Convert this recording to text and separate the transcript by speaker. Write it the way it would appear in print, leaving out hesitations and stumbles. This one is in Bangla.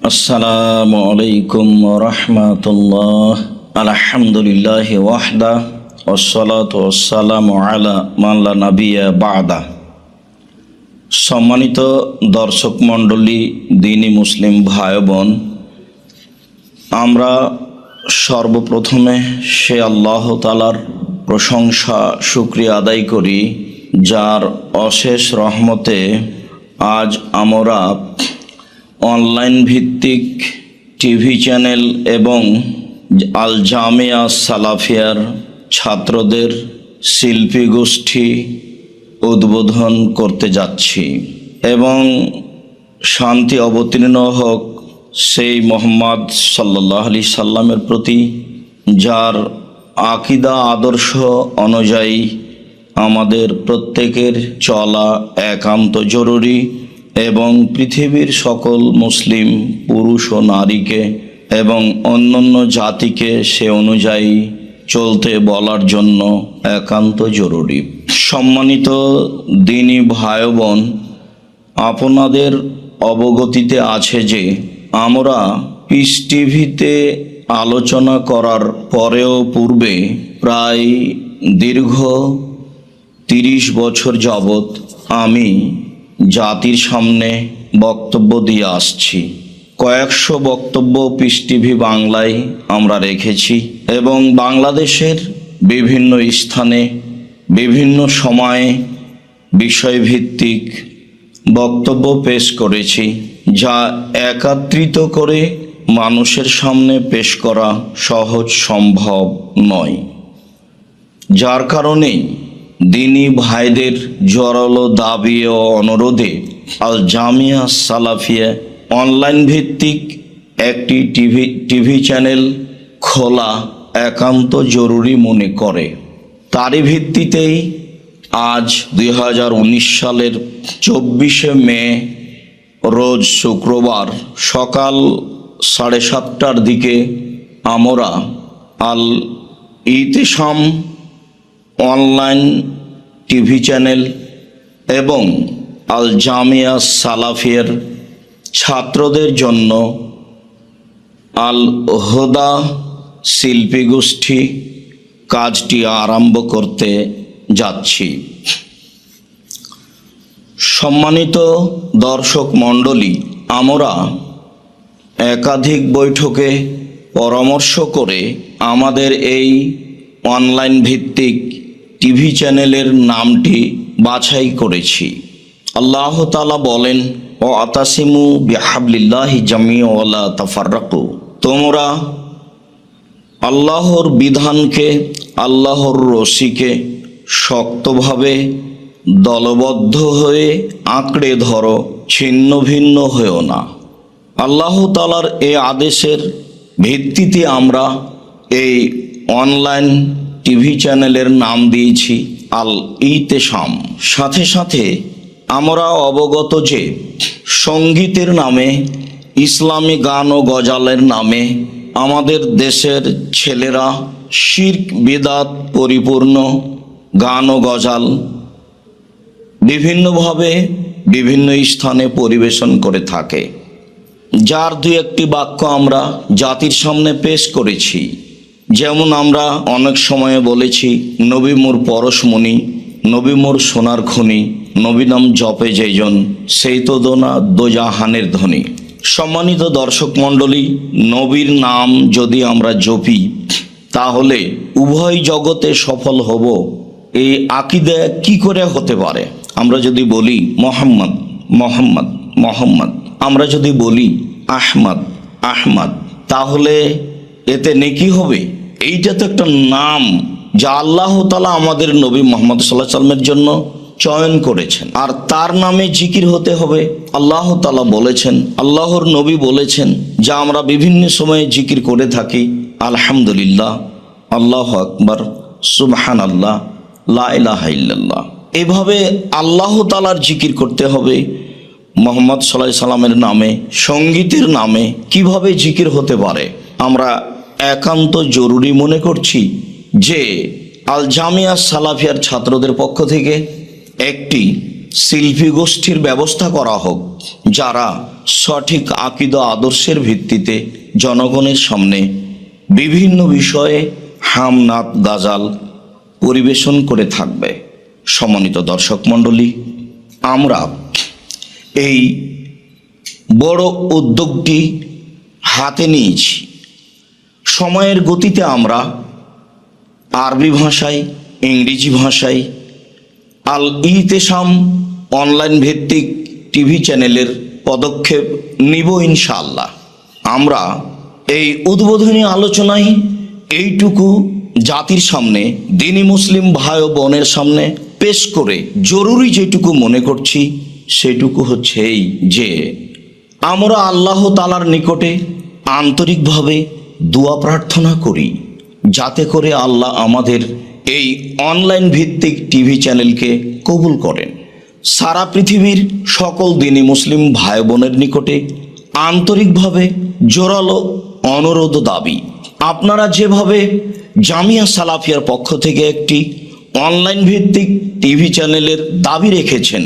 Speaker 1: আসসালামু আলাইকুম রহমতুল্লাহ। আলহামদুলিল্লাহ ওয়াহদা ওয়াসসালাতু ওয়াসসালামু আলা মান লা নাবিয়্যা বা'দা। সম্মানিত দর্শক মণ্ডলী, দ্বীনী মুসলিম ভাই বোন, আমরা সর্বপ্রথমে সে আল্লাহ তাআলার প্রশংসা শুকরিয়া আদায় করি, যার অশেষ রহমতে আজ আমরা অনলাইন ভিত্তিক টিভি চ্যানেল এবং আল জামিয়া সালাফিয়ার ছাত্রদের শিল্পী গোষ্ঠী উদ্বোধন করতে যাচ্ছি। এবং শান্তি অবতীর্ণ হোক সেই মুহাম্মদ সাল্লাল্লাহু আলাইহি সাল্লামের প্রতি, যার আকীদা আদর্শ অনুযায়ী আমাদের প্রত্যেকের চলা একান্ত জরুরি এবং পৃথিবীর সকল মুসলিম পুরুষ ও নারীকে এবং অন্যান্য জাতিকে সে অনুযায়ী চলতে বলার জন্য একান্ত জরুরি। সম্মানিত দ্বীনী ভাই বোন, আপনাদের অবগতিতে আছে যে আমরা পিস টিভিতে আলোচনা করার পরেও পূর্বে প্রায় দীর্ঘ 30 বছর যাবৎ আমি জাতির সামনে বক্তব্য দিয়ে আসছি। কয়েকশো বক্তব্য পিস টিভি বাংলায় আমরা রেখেছি এবং বাংলাদেশের বিভিন্ন স্থানে বিভিন্ন সময়ে বিষয়ভিত্তিক বক্তব্য পেশ করেছি, যা একত্রিত করে মানুষের সামনে পেশ করা সহজ সম্ভব নয়। যার কারণেই দ্বীনী ভাইদের জোরালো দাবি ও অনুরোধে আল জামিয়া সালাফিয়া অনলাইন ভিত্তিক একটি টিভি চ্যানেল খোলা একান্ত জরুরি মনে করে। তারই ভিত্তিতেই আজ 2019 সালের 24শে মে রোজ শুক্রবার সকাল 7:30টার দিকে আমরা আল ইতিসাম অনলাইন টিভি চ্যানেল এবং আল জামিয়া সালাফিয়ার ছাত্রদের জন্য আল হুদা শিল্পী গোষ্ঠী কাজটি আরম্ভ করতে যাচ্ছি। সম্মানিত দর্শক মণ্ডলী, আমরা একাধিক বৈঠকে পরামর্শ করে আমাদের এই অনলাইন ভিত্তিক টিভি চ্যানেলের নামটি বাছাই করেছি। আল্লাহ তাআলা বলেন, ও আতাসিমু বিহাবলিল্লাহি জামিআ ওয়া লা তাফাররাকু, তোমরা আল্লাহর বিধানকে, আল্লাহর রশিকে শক্তভাবে দলবদ্ধ হয়ে আঁকড়ে ধরো, ছিন্ন ভিন্ন হয়েও না। আল্লাহ তাআলার এই আদেশের ভিত্তিতে আমরা এই অনলাইন টিভি চ্যানেলের নাম দিয়েছি আল ইতিসাম। সাথে সাথে আমরা অবগত যে সঙ্গীতের নামে, ইসলামী গান ও গজালের নামে আমাদের দেশের ছেলেরা শিরক বিদআত পরিপূর্ণ গান ও গজাল বিভিন্নভাবে বিভিন্ন স্থানে পরিবেশন করে থাকে, যার 2-1টি বাক্য আমরা জাতির সামনে পেশ করেছি। যেমন আমরা অনেক সময়ে বলেছি, নবী মোর পরশমণি, নবী মোর সোনার খনি, নবী নাম জপে যেজন সেই তো দোনা দোজাহানের ধ্বনি। সম্মানিত দর্শক মণ্ডলী, নবীর নাম যদি আমরা জপি তাহলে উভয় জগতে সফল হব, এই আকীদা কি করে হতে পারে? আমরা যদি বলি মোহাম্মদ মোহাম্মদ মোহাম্মদ, আমরা যদি বলি আহমদ আহমদ, তাহলে এতে নেকি হবে? এইটা তো একটা নাম যা আল্লাহ তাআলা আমাদের নবী মুহাম্মদ সাল্লাল্লাহু আলাইহি ওয়াসাল্লামের জন্য চয়ন করেছেন, আর তার নামে জিকির হতে হবে। আল্লাহ তাআলা বলেছেন, আল্লাহর নবী বলেছেন, যা আমরা বিভিন্ন সময়ে জিকির করে থাকি, আলহামদুলিল্লাহ, আল্লাহু আকবার, সুবহানাল্লাহ, লা ইলাহা ইল্লাল্লাহ। এভাবে আল্লাহ তাআলার জিকির করতে হবে। মুহাম্মদ সাল্লাল্লাহু আলাইহি সাল্লামের নামে, সঙ্গীতের নামে কিভাবে জিকির হতে পারে? আমরা একান্ত জরুরি মনে করছি যে আল জামিয়া সালাফিয়ার ছাত্রদের পক্ষ থেকে একটি শিল্পী গোষ্ঠীর ব্যবস্থা করা হোক, যারা সঠিক আকীদা আদর্শের ভিত্তিতে জনগণের সামনে বিভিন্ন বিষয়ে হামনাত গাজাল পরিবেশন করে থাকবে। সম্মানিত দর্শক মণ্ডলী, আমরা এই বড় উদ্যোগটি হাতে নিয়েছি। সময়ের গতিতে আমরা আরবি ভাষায়, ইংরেজি ভাষায় আল ইহতেশাম অনলাইন ভিত্তিক টিভি চ্যানেলের পদক্ষেপ নিব ইনশাআল্লাহ। আমরা এই উদ্বোধনী আলোচনায় এইটুকু জাতির সামনে, দিনী মুসলিম ভাই ও বোনের সামনে পেশ করে জরুরি যেটুকু মনে করছি সেটুকু হচ্ছে এই যে আমরা আল্লাহ তাআলার নিকটে আন্তরিকভাবে দোয়া প্রার্থনা করি, যাতে করে আল্লাহ আমাদের এই অনলাইন ভিত্তিক টিভি চ্যানেলকে কবুল করেন। সারা পৃথিবীর সকল দিনী মুসলিম ভাই বোনের নিকটে আন্তরিকভাবে জোরালো অনুরোধ দাবি, আপনারা যেভাবে জামিয়া সালাফিয়ার পক্ষ থেকে একটি অনলাইন ভিত্তিক টিভি চ্যানেলের দাবি রেখেছেন,